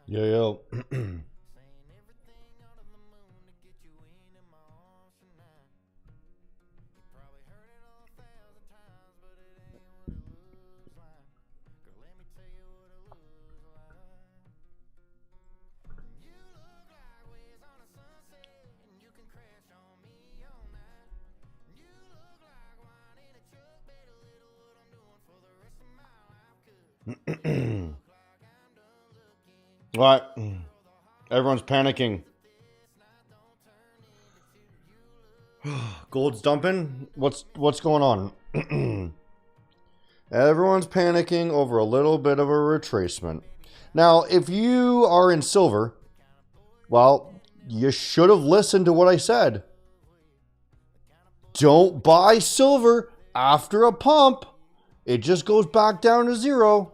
Yo, yo. What? Everyone's panicking. Gold's dumping? What's going on? Everyone's panicking over a little bit of a retracement. Now, if you are in silver, well, you should have listened to what I said. Don't buy silver after a pump. It just goes back down to zero.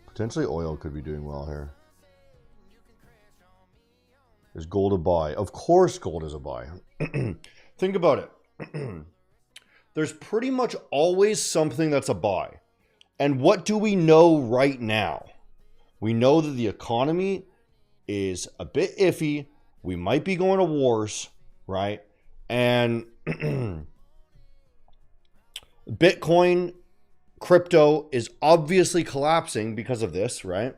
Potentially oil could be doing well here. Is gold a buy? Of course gold is a buy. Think about it. There's pretty much always something that's a buy. And what do we know right now? We know that the economy is a bit iffy. We might be going to wars, right? And Bitcoin, crypto is obviously collapsing because of this, right?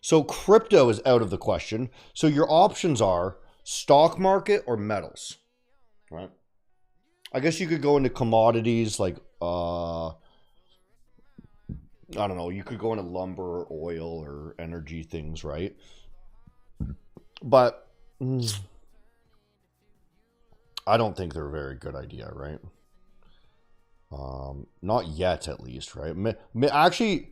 So crypto is out of the question. So your options are stock market or metals, right? I guess you could go into commodities like I don't know, you could go into lumber or oil or energy things, right? But I don't think they're a very good idea, right? Not yet, at least, right? Actually,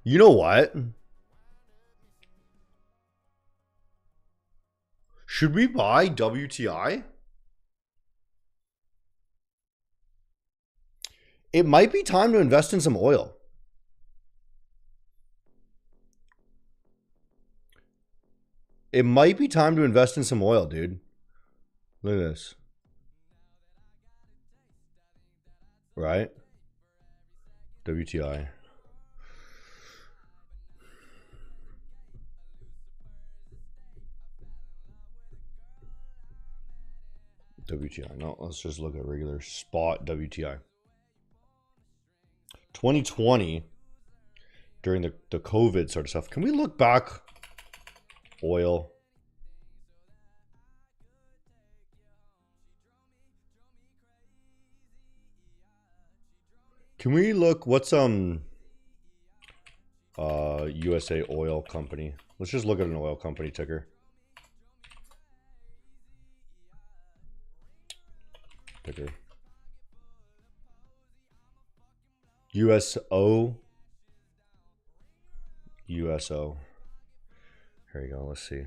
you know what? Should we buy WTI? It might be time to invest in some oil. It might be time to invest in some oil, dude. Look at this. Right? WTI. WTI. No, let's just look at regular spot WTI. 2020, during the COVID sort of stuff. Can we look back? Oil. Can we look what's USA oil company? Let's just look at an oil company ticker. Ticker. USO. USO. Here you go. Let's see.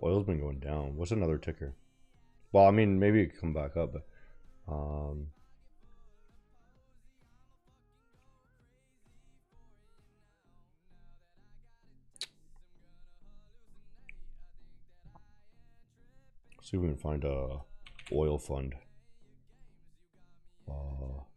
Oil's been going down. What's another ticker? Well, I mean, maybe it could come back up, but see if we can find a oil fund. Oil.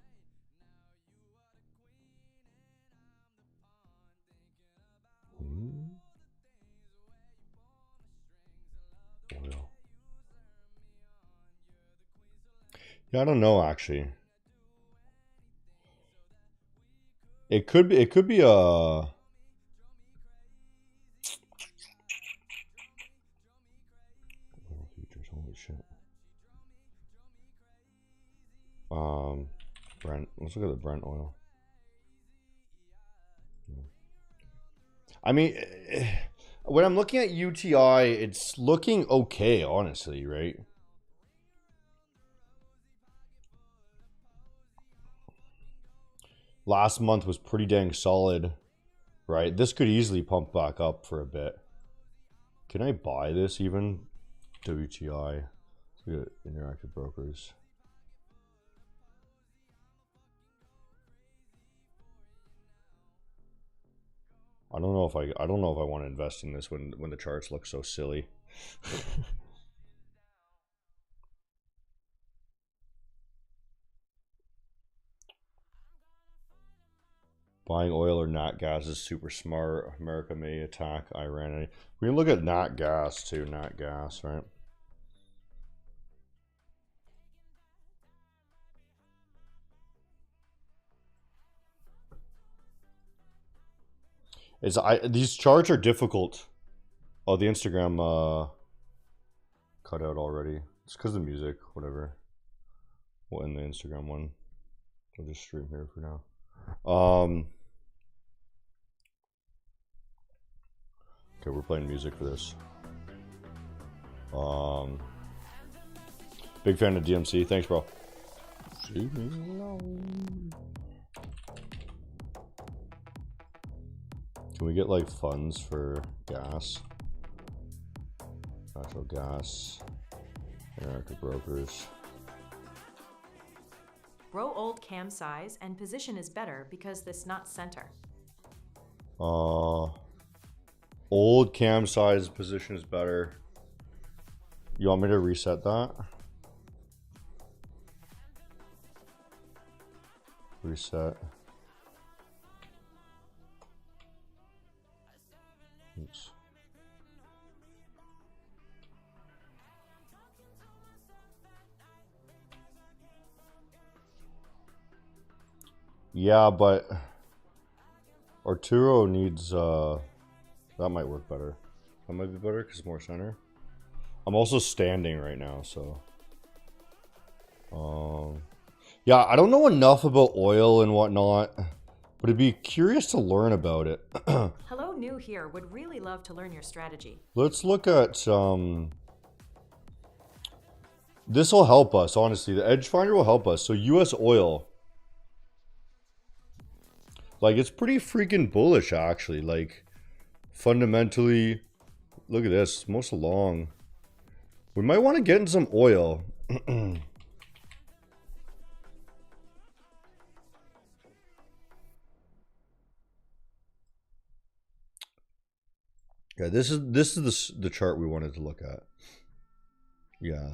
Yeah, I don't know actually. It could be a futures. Holy shit. Brent. Let's look at the Brent oil. I mean, when I'm looking at UTI, it's looking okay, honestly, right? Last month was pretty dang solid, right? This could easily pump back up for a bit. Can I buy this even? WTI. Let's look at Interactive Brokers. I don't know if I want to invest in this when the charts look so silly. Buying oil or nat gas is super smart. America may attack Iran. We can look at nat gas too. Nat gas, right? These charts are difficult. Oh, the Instagram cut out already. It's because of the music. Whatever. We'll end the Instagram one. We'll just stream here for now. Okay, we're playing music for this. Big fan of DMC. Thanks, bro. Leave me alone. Can we get like funds for gas? Natural gas. America brokers. Grow old cam size and position is better because this not center. Old cam size position is better. You want me to reset that? Reset. Oops. Yeah, but Arturo needs that might work better. That might be better because it's more center. I'm also standing right now, so yeah, I don't know enough about oil and whatnot, but I'd be curious to learn about it. Hello, new here. Would really love to learn your strategy. Let's look at this will help us, honestly. The Edge Finder will help us. So US oil. Like, it's pretty freaking bullish, actually. Like, fundamentally, look at this. It's most long. We might want to get in some oil. Yeah, this is the chart we wanted to look at. Yeah.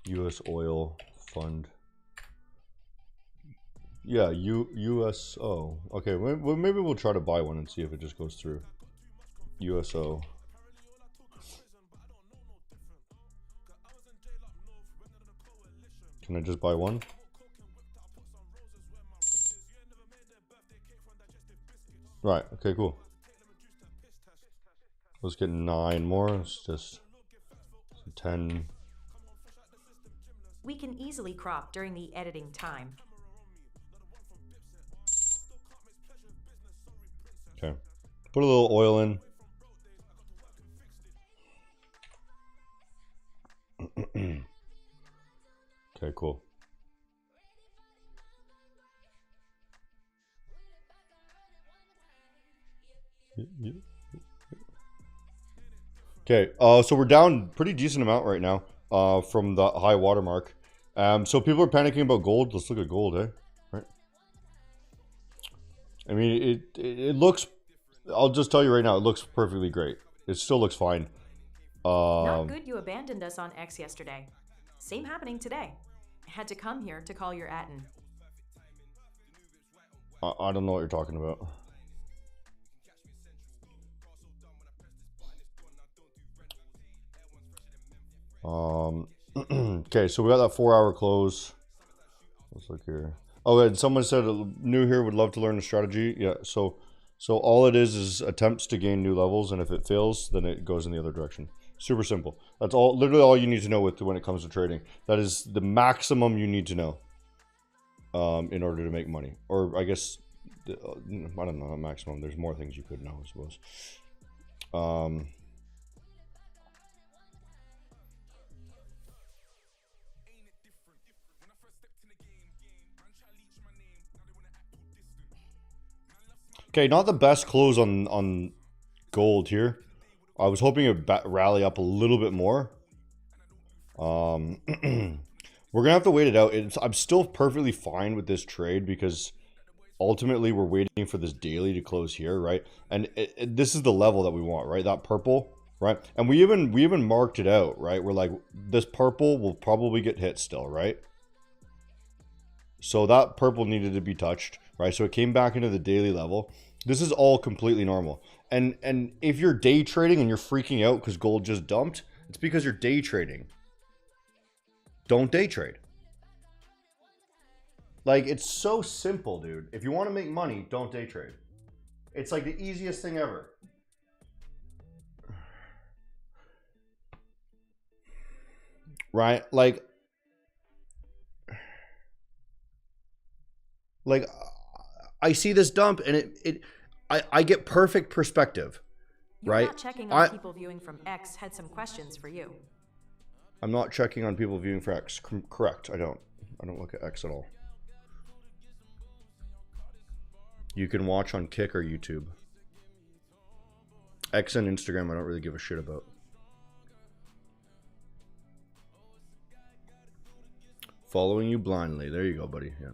US oil fund. Yeah, USO. Okay, well, maybe we'll try to buy one and see if it just goes through. USO. Can I just buy one? Right, okay, cool. Let's get 9 more. It's just 10. We can easily crop during the editing time. Okay. Put a little oil in. Okay, cool. Okay, so we're down pretty decent amount right now from the high water mark. So people are panicking about gold. Let's look at gold, eh? Right. I mean, it looks. I'll just tell you right now, it looks perfectly great. It still looks fine. Not good you abandoned us on X yesterday. Same happening today. Had to come here to call your Atten. I don't know what you're talking about. Okay, so we got that 4-hour close. Let's look here. Oh, and someone said new here would love to learn the strategy. Yeah, so all it is attempts to gain new levels, and if it fails, then it goes in the other direction. Super simple. That's all. Literally all you need to know when it comes to trading. That is the maximum you need to know in order to make money. Or I guess I don't know, maximum. There's more things you could know, I suppose. Okay, not the best close on gold here. I was hoping it would rally up a little bit more. We're going to have to wait it out. I'm still perfectly fine with this trade because ultimately we're waiting for this daily to close here, right? And this is the level that we want, right? That purple, right? And we even marked it out, right? We're like, this purple will probably get hit still, right? So that purple needed to be touched, right? So it came back into the daily level. This is all completely normal. And if you're day trading and you're freaking out because gold just dumped, it's because you're day trading. Don't day trade. Like, it's so simple, dude. If you want to make money, don't day trade. It's like the easiest thing ever. Right? Like I see this dump and I get perfect perspective. You're right? Not checking on people viewing from X had some questions for you. I'm not checking on people viewing for X. Correct. I don't look at X at all. You can watch on Kick or YouTube. X and Instagram I don't really give a shit about. Following you blindly. There you go, buddy. Yeah.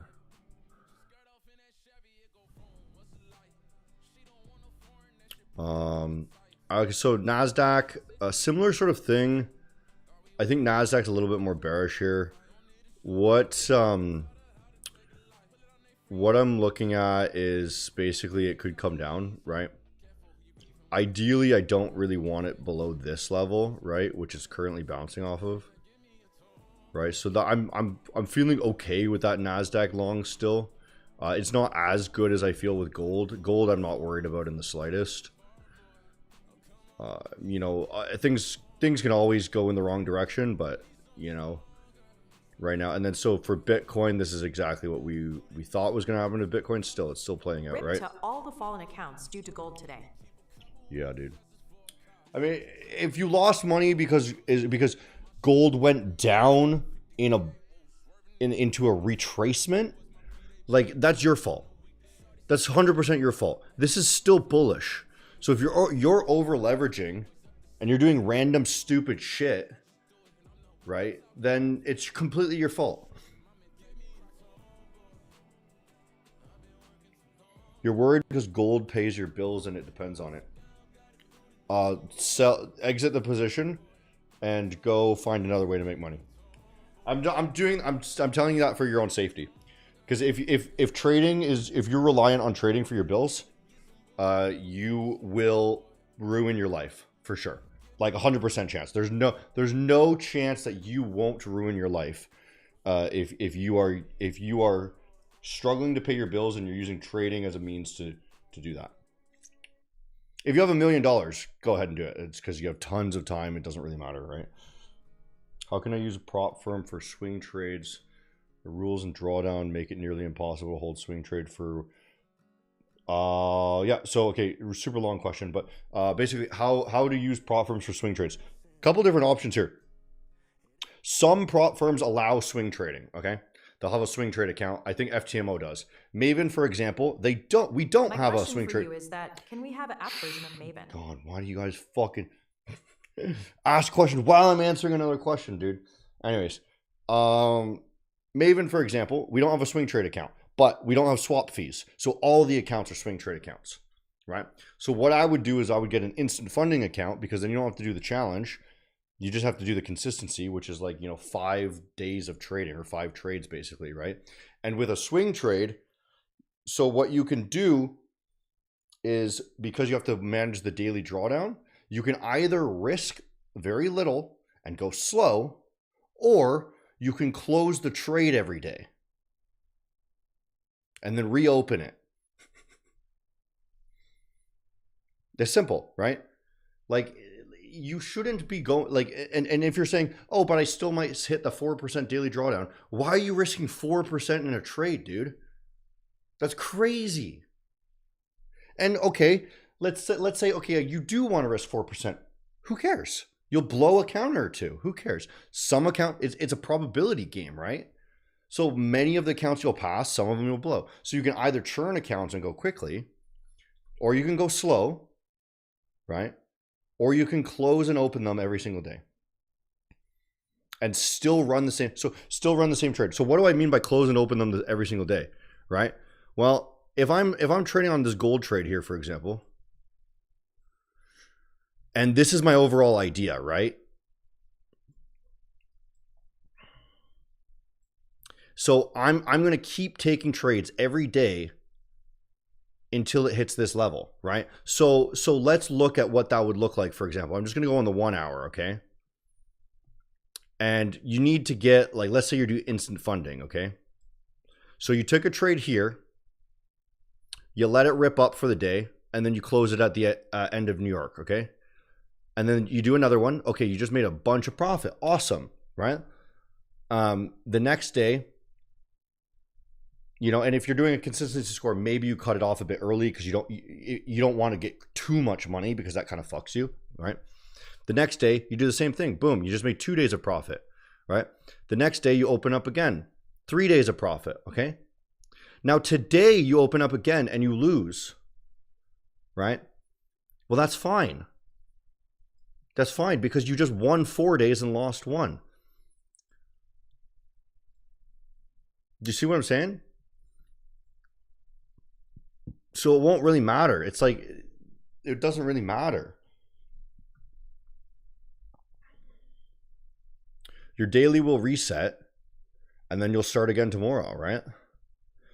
Okay, so NASDAQ, a similar sort of thing. I think NASDAQ's a little bit more bearish here. What I'm looking at is basically it could come down, right? Ideally, I don't really want it below this level, right? Which is currently bouncing off of. Right, so that I'm feeling okay with that NASDAQ long still. It's not as good as I feel with gold. Gold I'm not worried about in the slightest. You know, things can always go in the wrong direction, but you know, right now. And then so for Bitcoin, this is exactly what we thought was going to happen to Bitcoin. Still, it's still playing out, right? To all the fallen accounts due to gold today. Yeah, dude. I mean, if you lost money because gold went down into a retracement, like that's your fault. That's 100% your fault. This is still bullish. So if you're over leveraging and you're doing random stupid shit, right? Then it's completely your fault. You're worried because gold pays your bills and it depends on it. Exit the position and go find another way to make money. I'm telling you that for your own safety, because if trading is, if you're reliant on trading for your bills, you will ruin your life for sure. Like 100% chance. There's no chance that you won't ruin your life if you are struggling to pay your bills and you're using trading as a means to do that. If you have $1 million, go ahead and do it. It's because you have tons of time. It doesn't really matter, right? How can I use a prop firm for swing trades? The rules and drawdown make it nearly impossible to hold swing trade for... yeah, so, okay, super long question, but basically, how to use prop firms for swing trades. Couple different options here. Some prop firms allow swing trading, okay? They'll have a swing trade account. I think FTMO does. Maven, for example, they don't. We don't have a swing trade. My question for you is that, can we have an app version of Maven? God, why do you guys fucking ask questions while I'm answering another question, dude? Anyways, Maven, for example, we don't have a swing trade account, but we don't have swap fees. So all the accounts are swing trade accounts, right? So what I would do is I would get an instant funding account, because then you don't have to do the challenge. You just have to do the consistency, which is like, 5 days of trading, or 5 trades basically, right? And with a swing trade, so what you can do is, because you have to manage the daily drawdown, you can either risk very little and go slow, or you can close the trade every day and then reopen it. It's simple, right? Like, you shouldn't be going like, and if you're saying, oh, but I still might hit the 4% daily drawdown, why are you risking 4% in a trade, dude? That's crazy. And okay, let's say, okay, you do want to risk 4%. Who cares? You'll blow a counter or two. Who cares? Some account, it's a probability game, right? So many of the accounts you'll pass, some of them you'll blow. So you can either churn accounts and go quickly, or you can go slow, right? Or you can close and open them every single day. and still run the same. So still run the same trade. So what do I mean by close and open them every single day, right? Well, if I'm trading on this gold trade here, for example, and this is my overall idea, right? So I'm going to keep taking trades every day until it hits this level, right? So let's look at what that would look like, for example. I'm just going to go on the 1 hour, okay? And you need to get, like, let's say you're doing instant funding, okay? So you took a trade here, you let it rip up for the day, and then you close it at the end of New York, okay? And then you do another one. Okay, you just made a bunch of profit. Awesome, right? The next day, you know, and if you're doing a consistency score, maybe you cut it off a bit early because you don't want to get too much money because that kind of fucks you, right? The next day, you do the same thing. Boom, you just made 2 days of profit, right? The next day, you open up again. 3 days of profit, okay? Now, today, you open up again and you lose, right? Well, that's fine. That's fine because you just won 4 days and lost 1. Do you see what I'm saying? So it won't really matter. It's like, it doesn't really matter. Your daily will reset and then you'll start again tomorrow, right?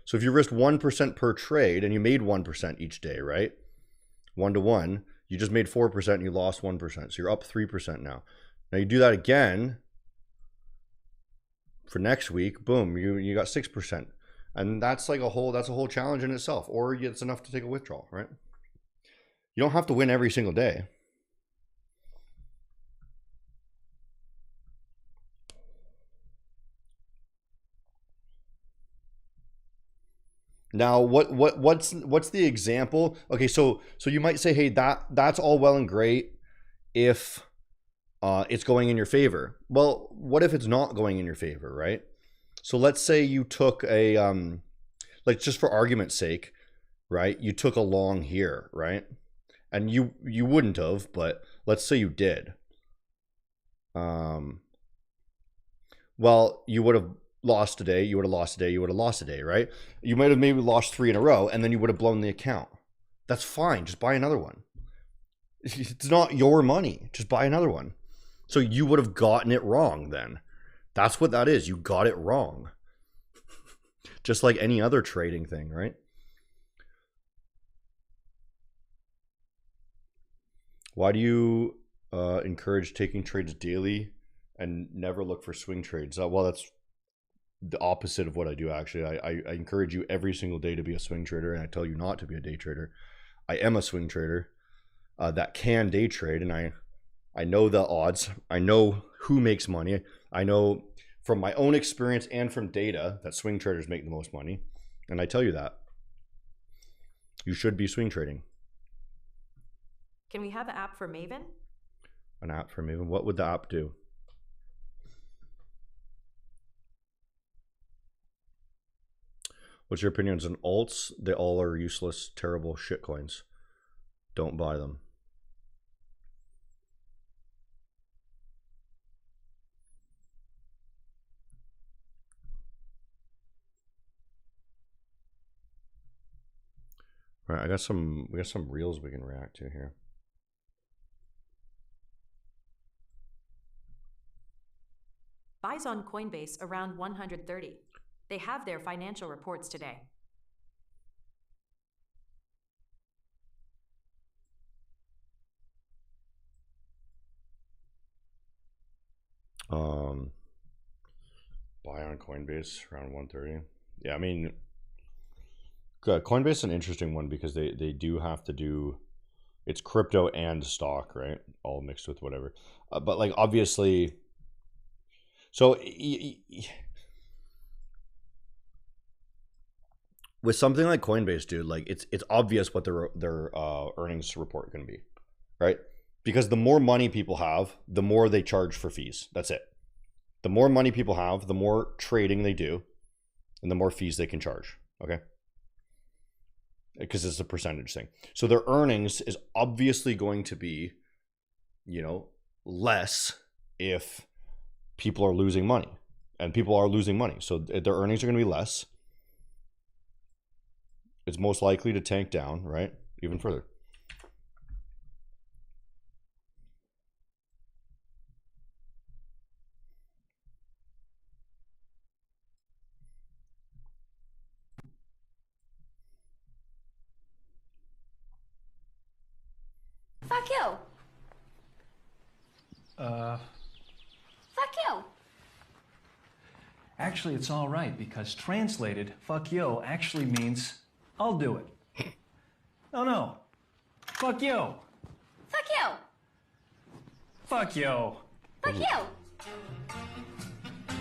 So if you risked 1% per trade and you made 1% each day, right? 1 to 1, you just made 4% and you lost 1%. So you're up 3% now. Now you do that again for next week, boom, you got 6%. And that's like a whole challenge in itself. Or it's enough to take a withdrawal, right? You don't have to win every single day. Now, what's the example? Okay, so you might say, hey, that's all well and great if it's going in your favor. Well, what if it's not going in your favor, right? So let's say you took a like, just for argument's sake, right? You took a long here, right? And you wouldn't have, but let's say you did. Well, you would have lost today, you would have lost today, you would have lost today, right? You might have maybe lost 3 in a row and then you would have blown the account. That's fine. Just buy another one. It's not your money. Just buy another one. So you would have gotten it wrong then. That's what that is. You got it wrong. Just like any other trading thing, right? Why do you encourage taking trades daily and never look for swing trades? Well, that's the opposite of what I do, actually. I encourage you every single day to be a swing trader, and I tell you not to be a day trader. I am a swing trader that can day trade, and I know the odds. I know who makes money. I know from my own experience and from data that swing traders make the most money. And I tell you that. You should be swing trading. Can we have an app for Maven? An app for Maven? What would the app do? What's your opinions on alts? They all are useless, terrible shit coins. Don't buy them. All right, we got some reels we can react to here. Buys on Coinbase around 130. They have their financial reports today. Buy on Coinbase around 130. Yeah, I mean, Coinbase is an interesting one because they do have to do, it's crypto and stock, right? All mixed with whatever. But like, obviously, so with something like Coinbase, dude, like it's obvious what their earnings report can be, right? Because the more money people have, the more they charge for fees. That's it. The more money people have, the more trading they do, and the more fees they can charge. Okay. Because it's a percentage thing. So their earnings is obviously going to be, you know, less if people are losing money. And people are losing money. So their earnings are going to be less. It's most likely to tank down, right? Even further. Fuck you. Fuck you. Actually, it's all right because translated, fuck yo actually means I'll do it. No. Fuck yo. Fuck you. Fuck yo. Fuck you.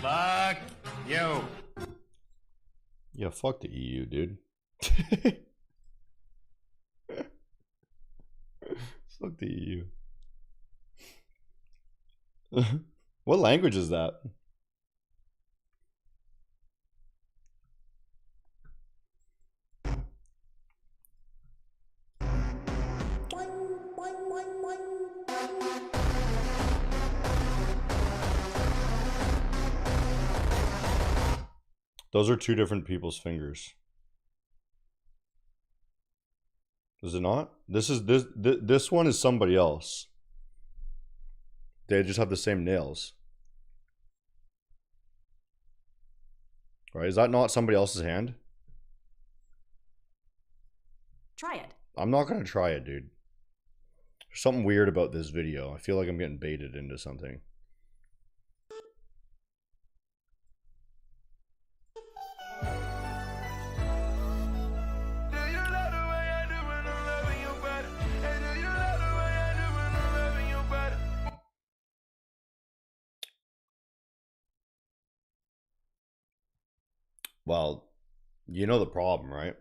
Fuck yo. Yeah, fuck the EU, dude. Fuck the EU. What language is that? Those are two different people's fingers. Is it not? This one is somebody else. They just have the same nails. Right? Is that not somebody else's hand? Try it. I'm not gonna try it, dude. There's something weird about this video. I feel like I'm getting baited into something. Well, you know the problem, right?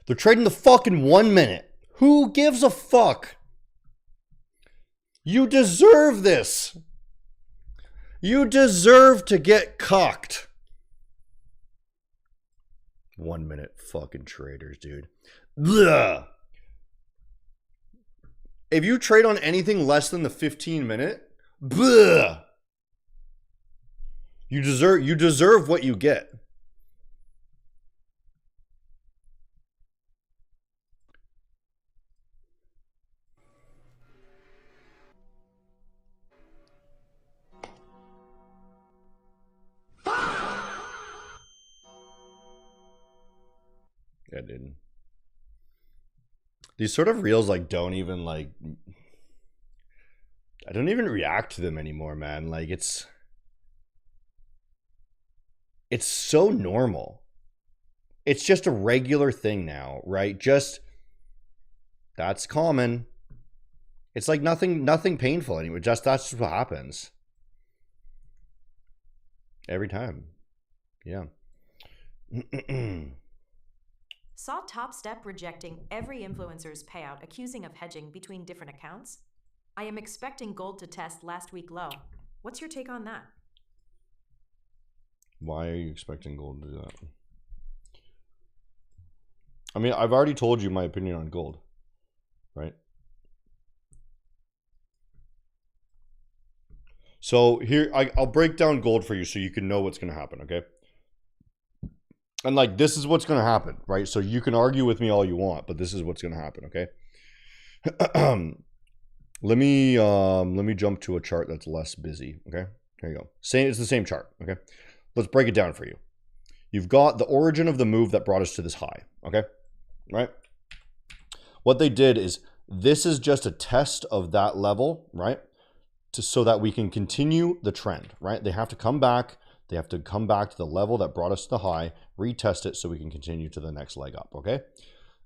They're trading the fucking 1 minute. Who gives a fuck? You deserve this. You deserve to get cocked. 1 minute fucking traders, dude. Blah. If you trade on anything less than the 15 minute, blah. You deserve what you get. Yeah, dude. These sort of reels like don't even like I don't even react to them anymore, man. Like it's so normal. It's just a regular thing now, right? Just that's common. It's like nothing painful anymore. That's just what happens. Every time. Yeah. Saw Top Step rejecting every influencer's payout, accusing of hedging between different accounts. I am expecting gold to test last week low. What's your take on that? Why are you expecting gold to do that? I mean, I've already told you my opinion on gold, right? So here, I'll break down gold for you so you can know what's going to happen, okay? And like, this is what's going to happen, right? So you can argue with me all you want, but this is what's going to happen, okay? Let me jump to a chart that's less busy, okay? Here you go. It's the same chart, okay? Let's break it down for you. You've got the origin of the move that brought us to this high, okay? Right? What they did is, this is just a test of that level, right? So that we can continue the trend, right? They have to come back. They have to come back to the level that brought us to the high, retest it so we can continue to the next leg up, okay?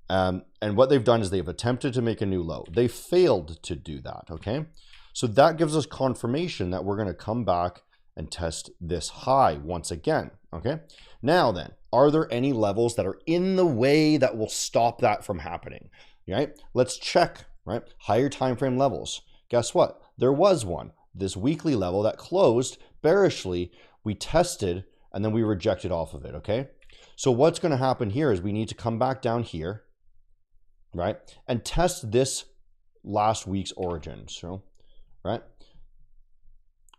And what they've done is they've attempted to make a new low. They failed to do that, okay? So that gives us confirmation that we're going to come back and test this high once again, okay? Now then, are there any levels that are in the way that will stop that from happening, right? Let's check, right? Higher time frame levels. Guess what? There was one, this weekly level that closed bearishly. We tested and then we rejected off of it, okay? So what's going to happen here is we need to come back down here, right? And test this last week's origin, so, right?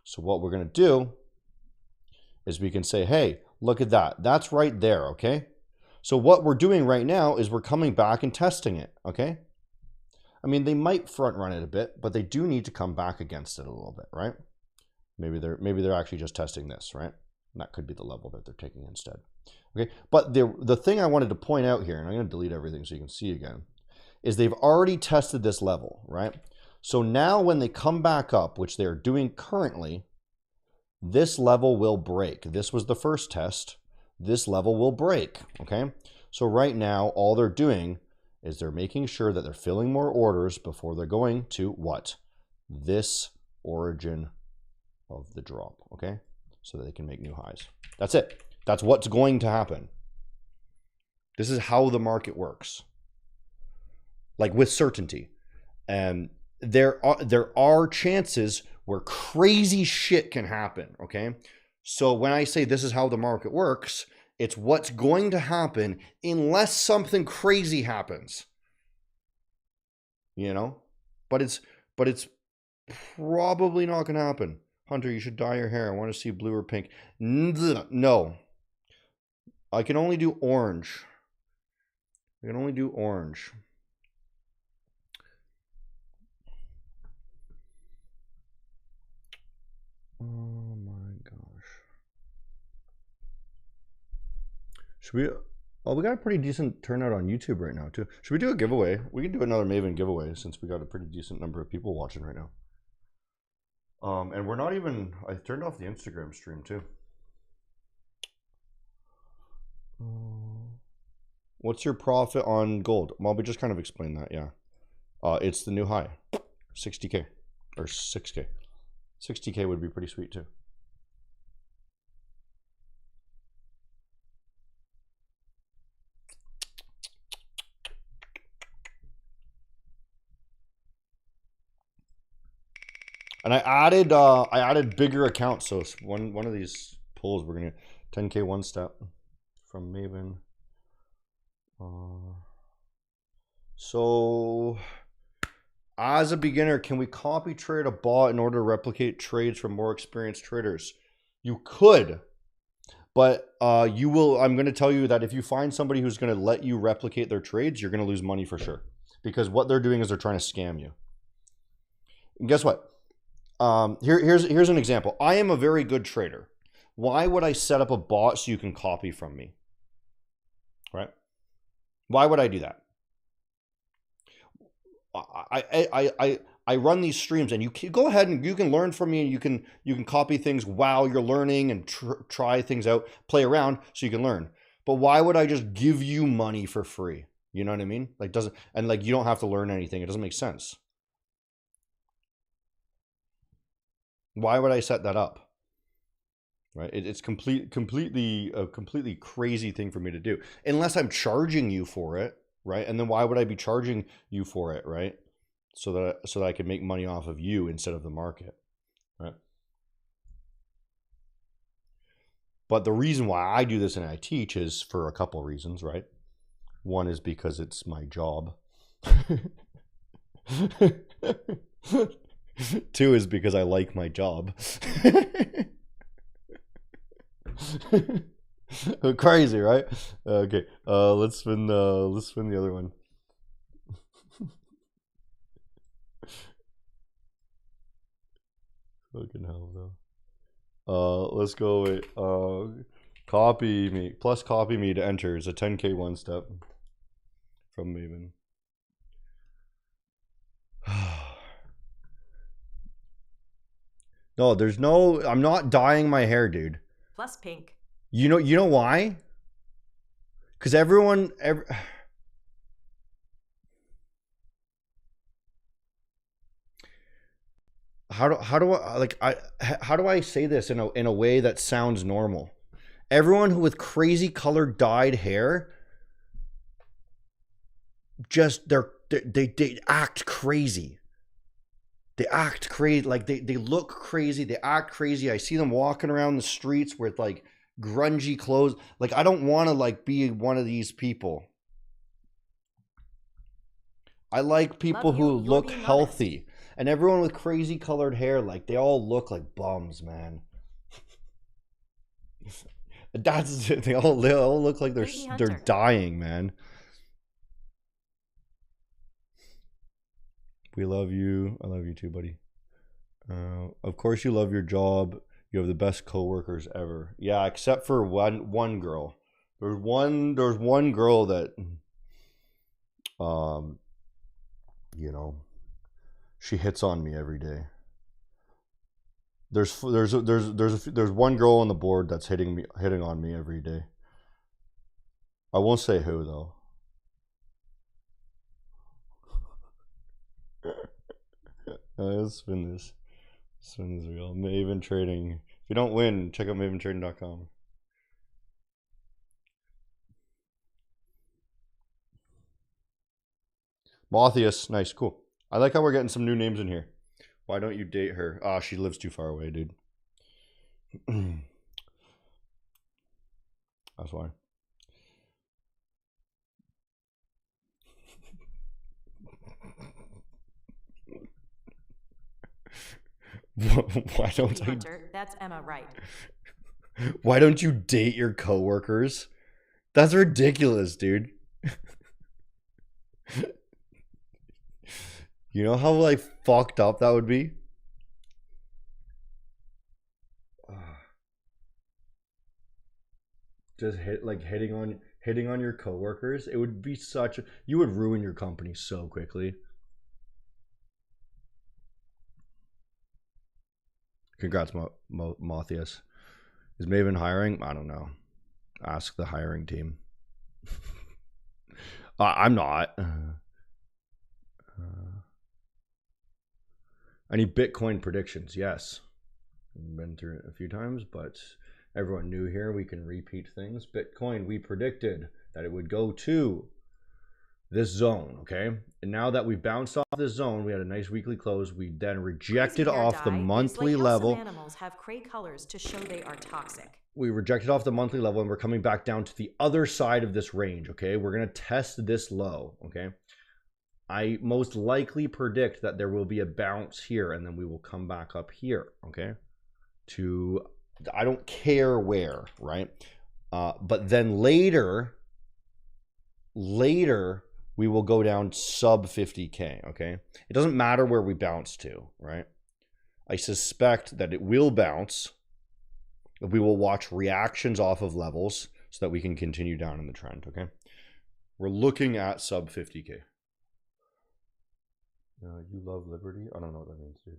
So what we're going to do is we can say, hey, look at that. That's right there, okay? So what we're doing right now is we're coming back and testing it, okay? I mean, they might front run it a bit, but they do need to come back against it a little bit, right? Maybe they're actually just testing this, right? And that could be the level that they're taking instead. Okay, but the thing I wanted to point out here, and I'm going to delete everything so you can see again, is they've already tested this level, right? So now when they come back up, which they're doing currently, this level will break. This was the first test. This level will break, okay? So right now, all they're doing is they're making sure that they're filling more orders before they're going to what? This origin of the drop, okay? So that they can make new highs. That's it. That's what's going to happen. This is how the market works. Like with certainty. And there are chances where crazy shit can happen, okay? So when I say this is how the market works, it's what's going to happen unless something crazy happens. You know? But it's probably not going to happen. Hunter, you should dye your hair. I want to see blue or pink. No. I can only do orange. I can only do orange. Oh my gosh. Should we... Oh, we got a pretty decent turnout on YouTube right now, too. Should we do a giveaway? We can do another Maven giveaway since we got a pretty decent number of people watching right now. And we're not even... I turned off the Instagram stream, too. What's your profit on gold? Well, we just kind of explained that, yeah. It's the new high. 60K. Or 6K. 60K would be pretty sweet, too. And I added bigger accounts, so one of these pulls we're gonna 10K one step from Maven. So as a beginner, can we copy trade a bot in order to replicate trades from more experienced traders? You could, but you will. I'm going to tell you that if you find somebody who's going to let you replicate their trades, you're going to lose money for sure, because what they're doing is they're trying to scam you. And guess what? Here's an example. I am a very good trader. Why would I set up a bot so you can copy from me? Right? Why would I do that? I run these streams, and you can go ahead and you can learn from me, and you can copy things while you're learning and try things out, play around so you can learn. But why would I just give you money for free? You know what I mean? Like you don't have to learn anything. It doesn't make sense. Why would I set that up? Right? It's completely a completely crazy thing for me to do, unless I'm charging you for it, right? And then why would I be charging you for it, right? So that I can make money off of you instead of the market, right? But the reason why I do this and I teach is for a couple of reasons, right? One is because it's my job. Two is because I like my job. Crazy, right? Okay, let's spin the other one. Fucking hell, though. Let's go with copy me plus copy me to enter is a 10K one step from Maven. No, there's no. I'm not dyeing my hair, dude. Plus pink. You know why? Because how do I say this in a way that sounds normal? Everyone with crazy colored dyed hair, just they act crazy. They act crazy, like they look crazy, they act crazy. I see them walking around the streets with like grungy clothes. Like, I don't want to like be one of these people. I like people who look healthy. And everyone with crazy colored hair, like they all look like bums, man. They all look like Baby they're Hunter. dying, man. We love you. I love you too, buddy. Of course you love your job. You have the best coworkers ever. Yeah, except for one girl. There's one girl that you know, she hits on me every day. There's one girl on the board that's hitting on me every day. I won't say who though. Let's spin this. Spin this wheel. Maven Trading. If you don't win, check out MavenTrading.com. Mothius, nice, cool. I like how we're getting some new names in here. Why don't you date her? Ah, she lives too far away, dude. That's why. Why don't Baby I? Hunter, that's Emma, right? Why don't you date your coworkers? That's ridiculous, dude. You know how like fucked up that would be? Just hitting on your coworkers. It would be you would ruin your company so quickly. Congrats, Mothius. Is Maven hiring? I don't know. Ask the hiring team. I'm not. Any Bitcoin predictions? Yes. Been through it a few times, but everyone new here, we can repeat things. Bitcoin, we predicted that it would go to this zone, okay? And now that we bounced off this zone, we had a nice weekly close. We then rejected off the monthly level. Some animals have gray colors to show they are toxic. We rejected off the monthly level and we're coming back down to the other side of this range, okay? We're going to test this low, okay? I most likely predict that there will be a bounce here and then we will come back up here, okay? To, I don't care where, right? But then later, we will go down sub 50K, okay? It doesn't matter where we bounce to, right? I suspect that it will bounce. We will watch reactions off of levels so that we can continue down in the trend, okay? We're looking at sub 50K. You love liberty? I don't know what that means, dude.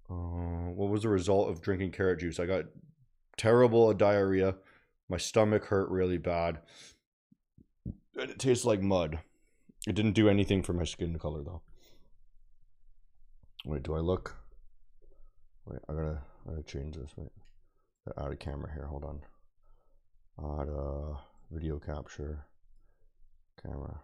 What was the result of drinking carrot juice? I got terrible diarrhea. My stomach hurt really bad. And it tastes like mud. It didn't do anything for my skin color, though. Wait, do I look? Wait, I gotta change this. Wait, out of camera here. Hold on. Add video capture camera.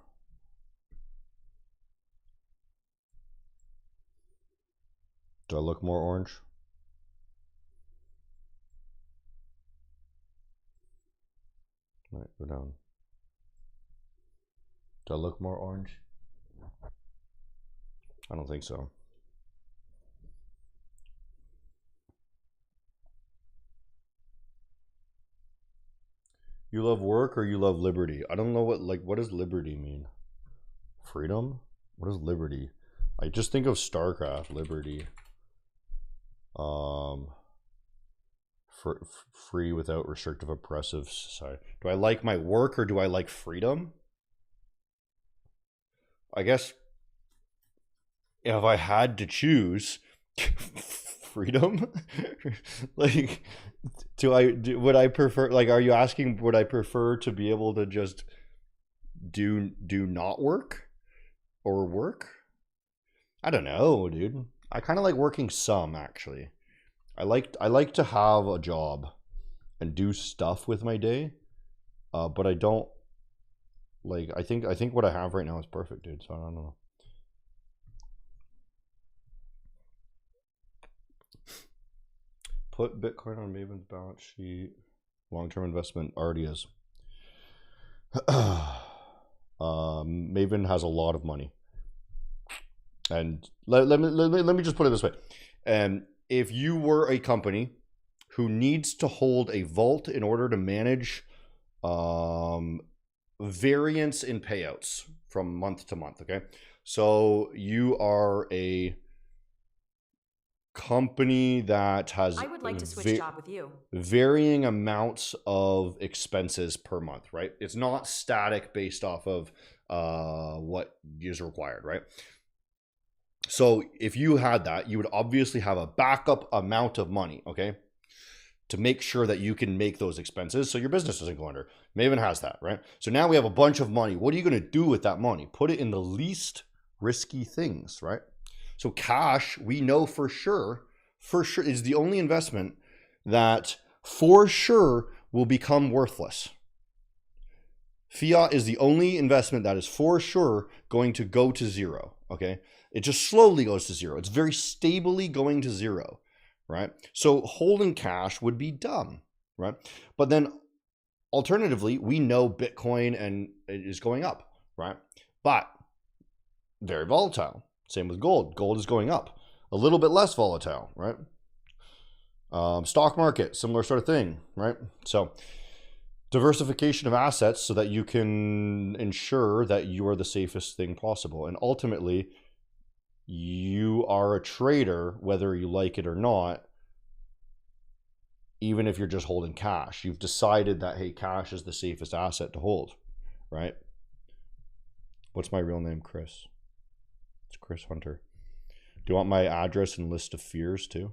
Do I look more orange? Right, go down. Do I look more orange? I don't think so. You love work or you love liberty? I don't know what does liberty mean? Freedom? What is liberty? I just think of StarCraft, liberty. Free without restrictive oppressive society. Do I like my work or do I like freedom? I guess if I had to choose freedom, like would I prefer, like, are you asking would I prefer to be able to just do not work or work? I don't know, dude. I kind of like working some, actually. I like to have a job and do stuff with my day, but I don't like. I think what I have right now is perfect, dude. So I don't know. Put Bitcoin on Maven's balance sheet. Long-term investment already is. Maven has a lot of money. And let me just put it this way. If you were a company who needs to hold a vault in order to manage variance in payouts from month to month, okay? So you are a company that has I would like to switch job with you. varying amounts of expenses per month, right? It's not static based off of what is required, right? So if you had that, you would obviously have a backup amount of money, okay, to make sure that you can make those expenses so your business doesn't go under. Maven has that, right? So now we have a bunch of money. What are you going to do with that money? Put it in the least risky things, right? So cash, we know for sure, is the only investment that for sure will become worthless. Fiat is the only investment that is for sure going to go to zero, okay? It just slowly goes to zero. It's very stably going to zero, right? So holding cash would be dumb, right? But then alternatively, we know Bitcoin and it is going up, right? But very volatile. Same with gold. Gold is going up. A little bit less volatile, right? Stock market, similar sort of thing, right? So diversification of assets so that you can ensure that you are the safest thing possible. And ultimately, you are a trader, whether you like it or not, even if you're just holding cash. You've decided that, hey, cash is the safest asset to hold, right? What's my real name, Chris? It's Chris Hunter. Do you want my address and list of fears too?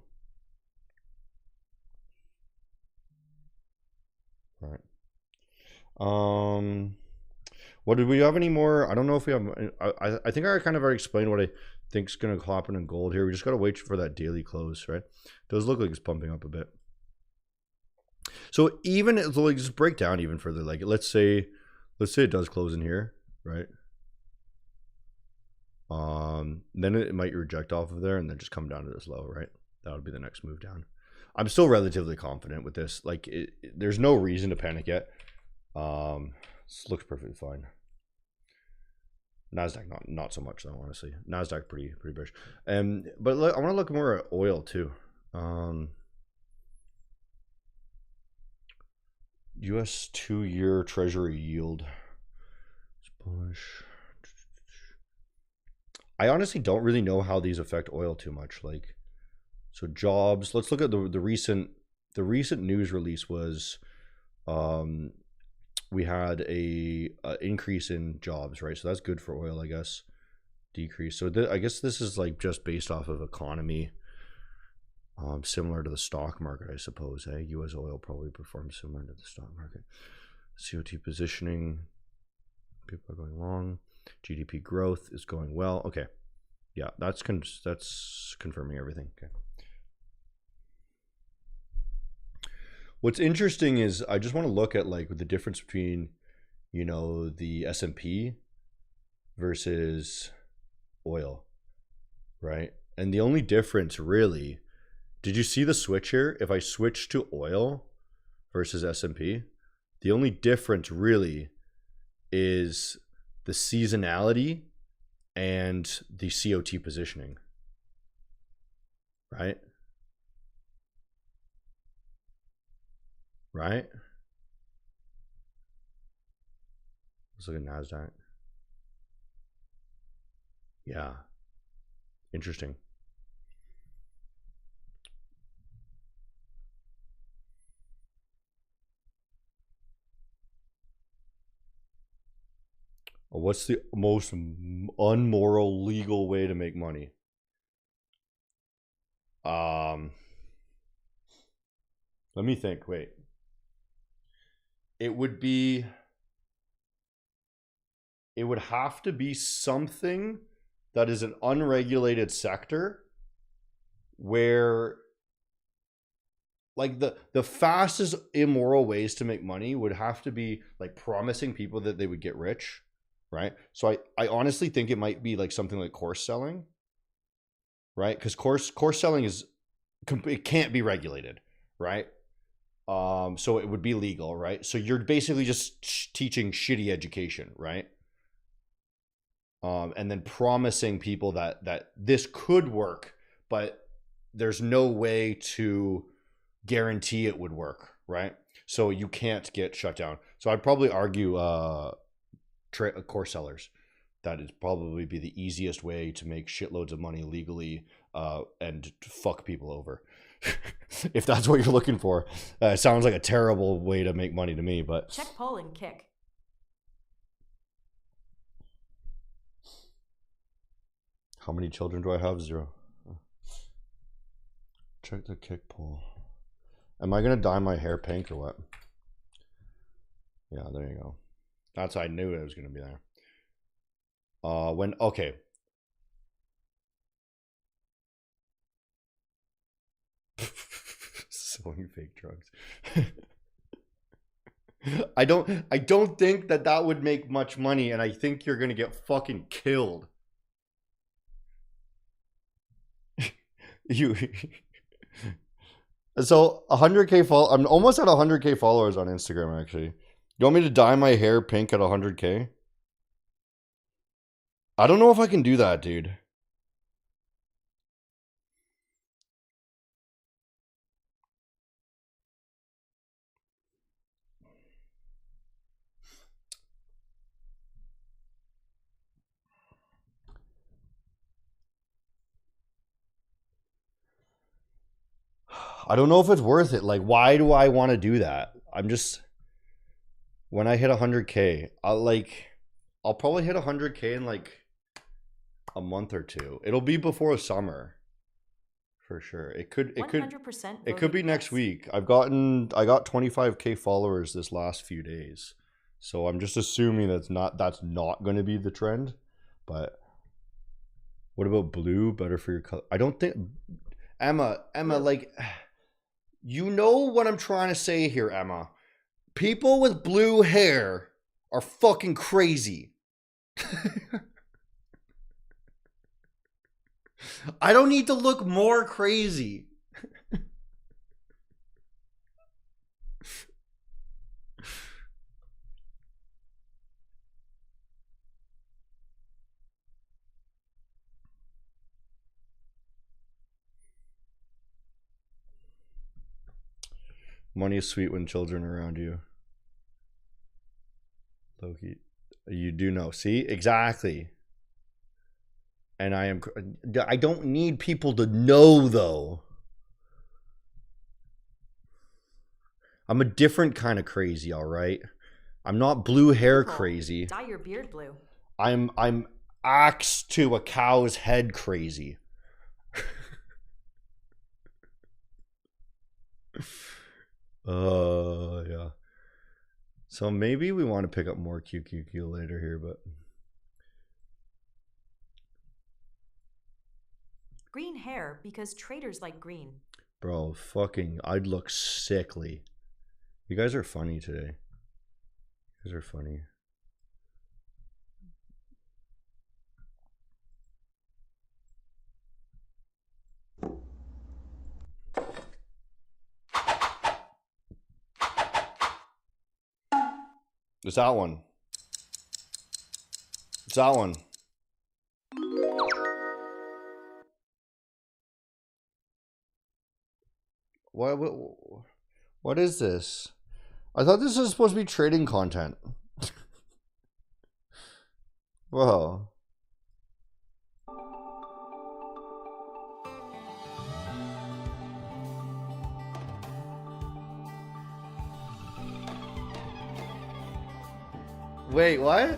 Right. What did we have any more? I don't know if we have. I think I kind of already explained what I think is going to happen in gold here. We just got to wait for that daily close, right? Does look like it's pumping up a bit. So even if like just break down even further, like let's say it does close in here, right? Then it might reject off of there and then just come down to this low, right? That would be the next move down. I'm still relatively confident with this. Like there's no reason to panic yet. This looks perfectly fine. Nasdaq not so much though, honestly. Nasdaq pretty bearish. But look, I want to look more at oil too. US 2-year treasury yield. It's bullish. I honestly don't really know how these affect oil too much. Like, so jobs. Let's look at the recent news release was, we had a increase in jobs, right? So that's good for oil, I guess. Decrease. So I guess this is like just based off of economy, similar to the stock market, I suppose. U.S. oil probably performs similar to the stock market. COT positioning. People are going long. GDP growth is going well. Okay, yeah, that's confirming everything. Okay. What's interesting is I just want to look at like the difference between, you know, the S&P versus oil, right? And the only difference really, did you see the switch here? If I switch to oil versus S&P, the only difference really is the seasonality and the COT positioning, right? Right? Let's look at NASDAQ. Yeah. Interesting. What's the most unmoral legal way to make money? Let me think. Wait. It would have to be something that is an unregulated sector where like the fastest immoral ways to make money would have to be like promising people that they would get rich, right? So I honestly think it might be like something like course selling, right? Because course selling it can't be regulated, right? So it would be legal, right? So you're basically just teaching shitty education, right? and then promising people that this could work, but there's no way to guarantee it would work, right? So you can't get shut down. So I'd probably argue course sellers. That is probably be the easiest way to make shitloads of money legally and fuck people over. If that's what you're looking for. It sounds like a terrible way to make money to me, but... Check poll and kick. How many children do I have? 0. Check the kick poll. Am I going to dye my hair pink or what? Yeah, there you go. That's how I knew it was going to be there. Okay. Selling fake drugs. I don't think that would make much money, and I think you're going to get fucking killed. So 100K I'm almost at 100K followers on Instagram, actually. You want me to dye my hair pink at 100K? I don't know if I can do that, dude. I don't know if it's worth it. Like, why do I want to do that? I'm just... When I hit 100K, I'll probably hit 100K in like a month or two. It'll be before summer, for sure. It could be next week. I got 25K followers this last few days, so I'm just assuming that's not going to be the trend. But what about blue? Better for your color? I don't think Emma, like, you know what I'm trying to say here, Emma. People with blue hair are fucking crazy. I don't need to look more crazy. Money is sweet when children are around you. Loki, you do know. See? Exactly. And I don't need people to know, though. I'm a different kind of crazy, all right? I'm not blue hair crazy. Dye your beard blue. I'm axe to a cow's head crazy. Yeah. So maybe we want to pick up more QQQ later here, but... Green hair because traders like green. Bro, fucking, I'd look sickly. You guys are funny today. You guys are funny. It's that one. It's that one. What is this? I thought this was supposed to be trading content. Whoa. Wait, what?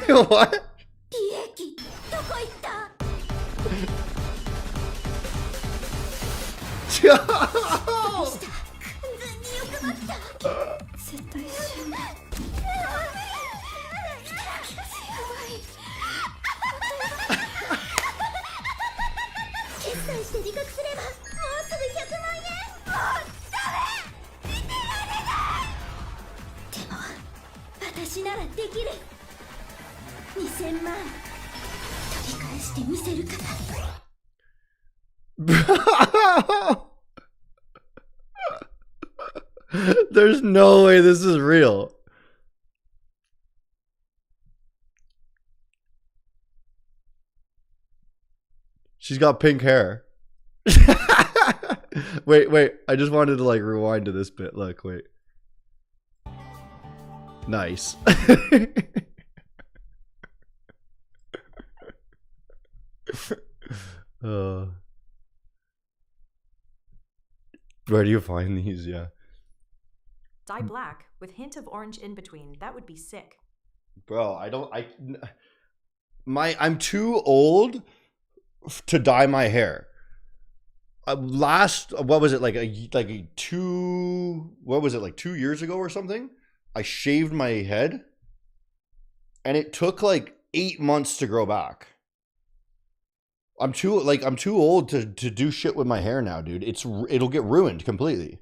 What? 利益どこ行った 絶対死ぬ。やばい。決済して利確すればもうすぐ100万円。もうダメ。見てられない。でも私ならできる。2000万取り返してみせるから。There's no way this is real. She's got pink hair. Wait. I just wanted to like rewind to this bit. Look, wait. Nice. Where do you find these? Yeah. Dye black with hint of orange in between. That would be sick. Bro, I'm too old to dye my hair. What was it, like 2 years ago or something? I shaved my head and it took like 8 months to grow back. I'm too old to do shit with my hair now, dude. It'll get ruined completely.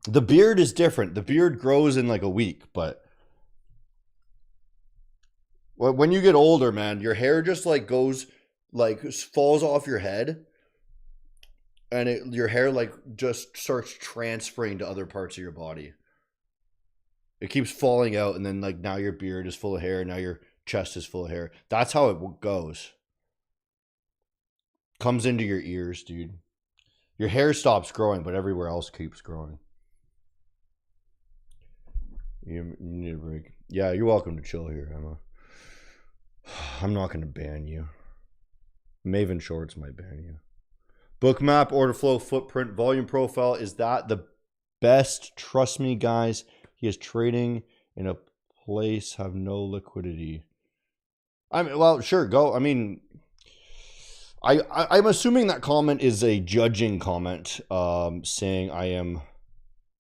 The beard is different. The beard grows in like a week, but when you get older, man, your hair just like goes, like falls off your head, and your hair like just starts transferring to other parts of your body. It keeps falling out, and then like now your beard is full of hair, now your chest is full of hair. That's how it goes. Comes into your ears, dude. Your hair stops growing, but everywhere else keeps growing. You need a break. Yeah, you're welcome to chill here, Emma. I'm not going to ban you. Maven Shorts might ban you. Bookmap, order flow, footprint, volume profile. Is that the best? Trust me, guys. He is trading in a place have no liquidity. I mean, well, sure, go. I mean, I'm assuming that comment is a judging comment, saying I am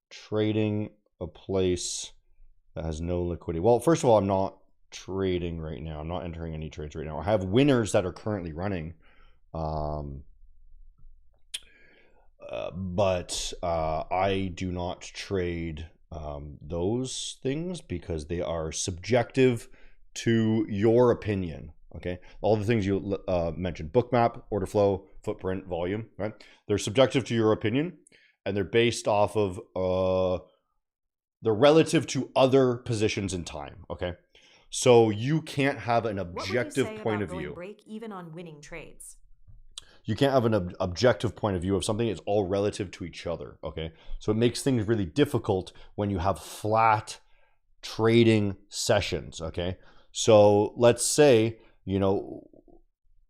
trading a place that has no liquidity. Well, first of all, I'm not trading right now. I'm not entering any trades right now. I have winners that are currently running. But I do not trade those things because they are subjective to your opinion. Okay, all the things you mentioned: bookmap, order flow, footprint, volume. Right? They're subjective to your opinion, and they're based off of they're relative to other positions in time. Okay, so you can't have an objective point of view. Break even on winning trades. You can't have an objective point of view of something. It's all relative to each other. Okay, so it makes things really difficult when you have flat trading sessions. Okay, so let's say, you know,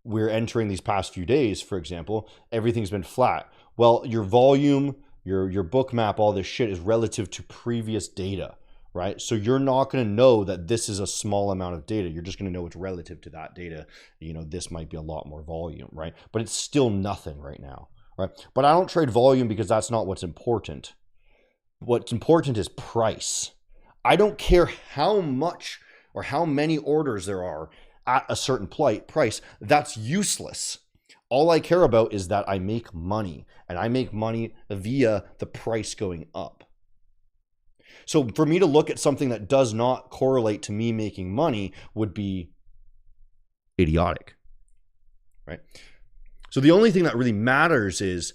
we're entering these past few days, for example, everything's been flat. Well, your volume, your book map, all this shit is relative to previous data, right? So you're not going to know that this is a small amount of data. You're just going to know it's relative to that data. You know, this might be a lot more volume, right? But it's still nothing right now, right? But I don't trade volume because that's not what's important. What's important is price. I don't care how much or how many orders there are at a certain price. That's useless. All I care about is that I make money, and I make money via the price going up. So for me to look at something that does not correlate to me making money would be idiotic, right? So the only thing that really matters is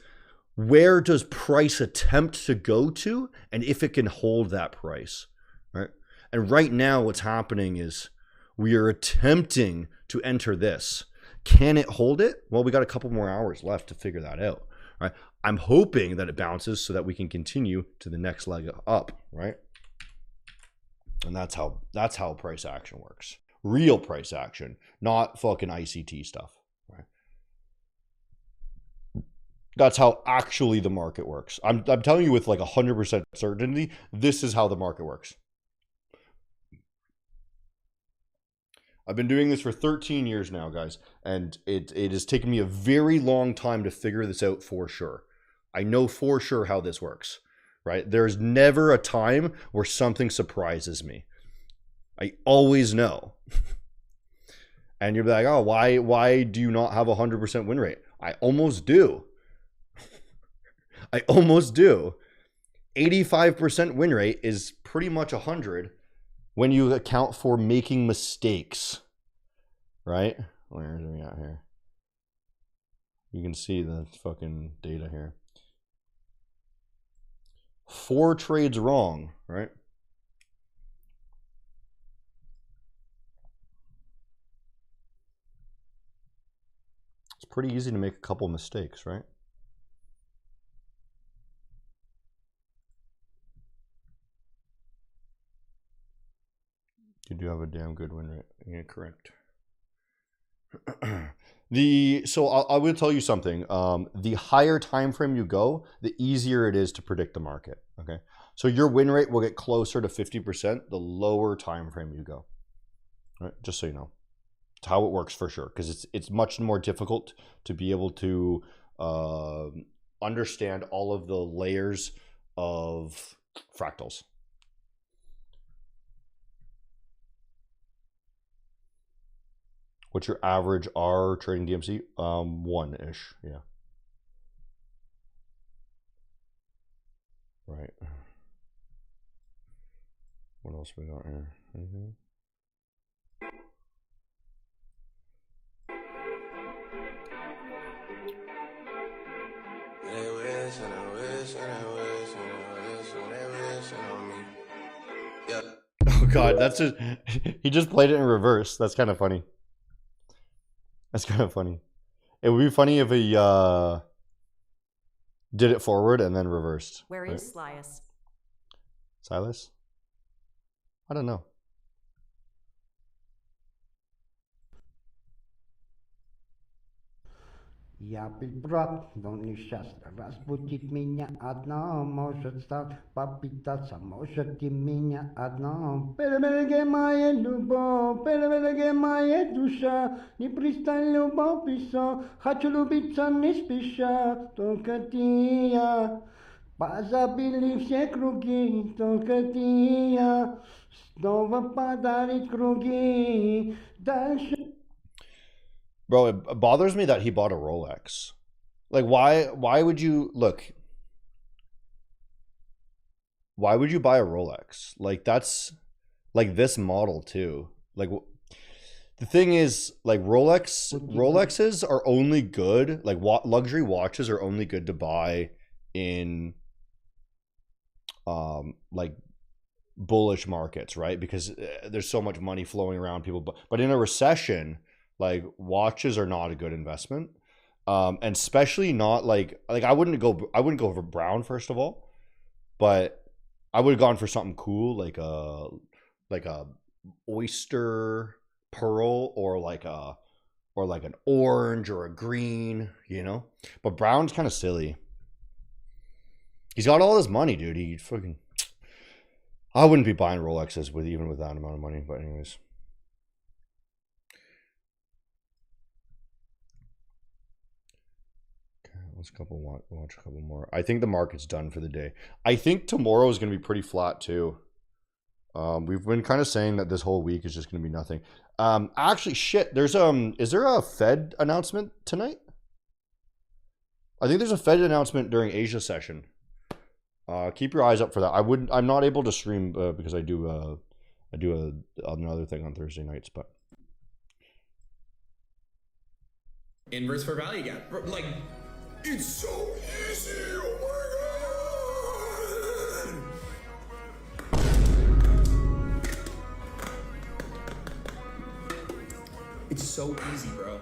where does price attempt to go to, and if it can hold that price, right? And right now what's happening is we are attempting to enter this. Can it hold it? Well, we got a couple more hours left to figure that out, right? I'm hoping that it bounces so that we can continue to the next leg up, right? And that's how price action works. Real price action, not fucking ICT stuff, right? That's how actually the market works. I'm telling you with like 100% certainty, this is how the market works. I've been doing this for 13 years now, guys, and it has taken me a very long time to figure this out for sure. I know for sure how this works, right? There's never a time where something surprises me. I always know. And you're like, oh, why do you not have a 100% win rate? I almost do. I almost do. 85% win rate is pretty much 100 when you account for making mistakes, right? Where are we at here? You can see the fucking data here. 4 trades wrong, right? It's pretty easy to make a couple mistakes, right? You do have a damn good win rate. Yeah, correct. So I will tell you something. The higher time frame you go, the easier it is to predict the market. Okay, so your win rate will get closer to 50% the lower time frame you go. All right, just so you know, it's how it works for sure. Because it's much more difficult to be able to understand all of the layers of fractals. What's your average R trading DMC? 1-ish, yeah. Right. What else we got here? Anything? They wish and I wish and I wish and I wish and they wish on me. Yeah. Oh god, that's just he just played it in reverse. That's kind of funny. That's kind of funny. It would be funny if he did it forward and then reversed. Where right? is Slias? Silas? I don't know. Я брат, но несчастно разбудить меня одно, может стать попитаться, может и меня одно. Перебереги моя любовь, перебереги моя душа, не пристань любовь писо, хочу любиться не спеша, только ты и я. Позабили все круги, только ты и я, снова подарить круги, дальше. Bro, it bothers me that he bought a Rolex. Like, why would you look? Why would you buy a Rolex? Like, that's like this model too. Like, the thing is, like, Rolexes are only good. Like, luxury watches are only good to buy in like bullish markets, right? Because there's so much money flowing around people. But in a recession, like, watches are not a good investment, and especially not like I wouldn't go for brown first of all, but I would have gone for something cool like a oyster pearl or like an orange or a green, you know. But brown's kind of silly. He's got all his money, dude. He fucking. I wouldn't be buying Rolexes even with that amount of money, but anyways. Let's watch a couple more. I think the market's done for the day. I think tomorrow is going to be pretty flat too. We've been kind of saying that this whole week is just going to be nothing. Actually, shit. There's is there a Fed announcement tonight? I think there's a Fed announcement during Asia session. Keep your eyes up for that. I'm not able to stream because I do another thing on Thursday nights, but inverse for value gap. Like, it's so easy. Oh my god. It's so easy, bro.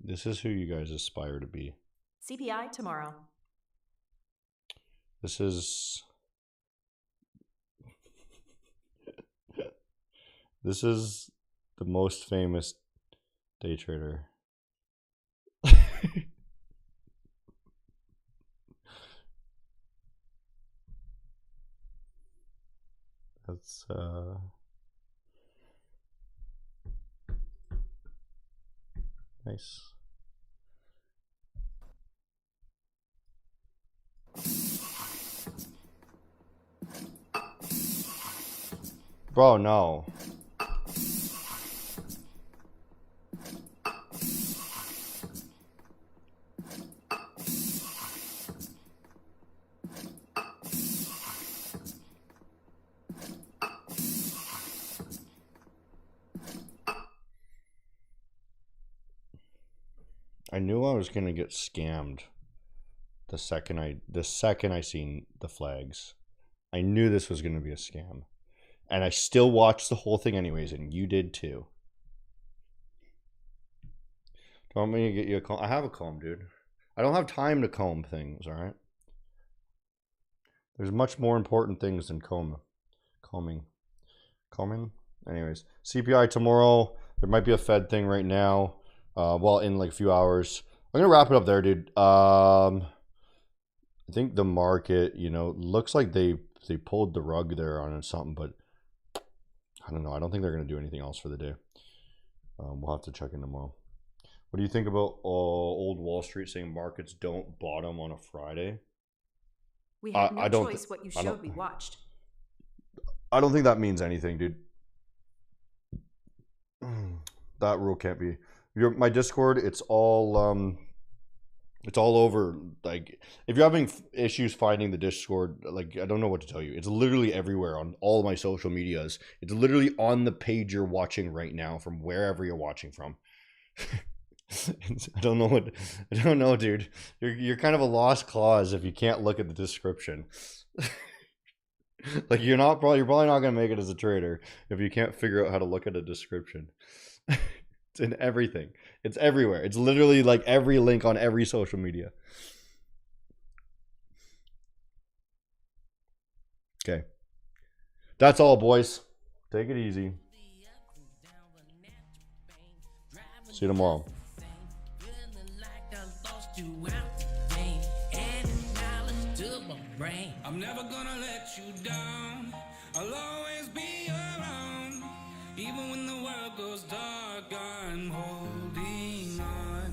this is who you guys aspire to be. CPI tomorrow. This is this is the most famous day trader. That's nice. Bro, no. I knew I was gonna get scammed the second I seen the flags. I knew this was gonna be a scam. And I still watched the whole thing anyways, and you did too. Do you want me to get you a comb? I have a comb, dude. I don't have time to comb things, alright? There's much more important things than combing. Anyways, CPI tomorrow. There might be a Fed thing right now. Well, in like a few hours. I'm gonna wrap it up there, dude. I think the market, you know, looks like they pulled the rug there on something, but I don't know. I don't think they're gonna do anything else for the day. We'll have to check in tomorrow. What do you think about old Wall Street saying markets don't bottom on a Friday? We had I no don't choice what you showed we watched. I don't think that means anything, dude. That rule can't be. My Discord, it's all over. Like, if you're having issues finding the Discord, like, I don't know what to tell you. It's literally everywhere on all my social medias. It's literally on the page you're watching right now from wherever you're watching from. I don't know, dude. You're kind of a lost cause if you can't look at the description. Like, you're probably not gonna make it as a trader if you can't figure out how to look at a description. It's in everything. It's everywhere. It's literally like every link on every social media. Okay. That's all, boys. Take it easy. See you tomorrow. I'm never gonna let you down. I'll always be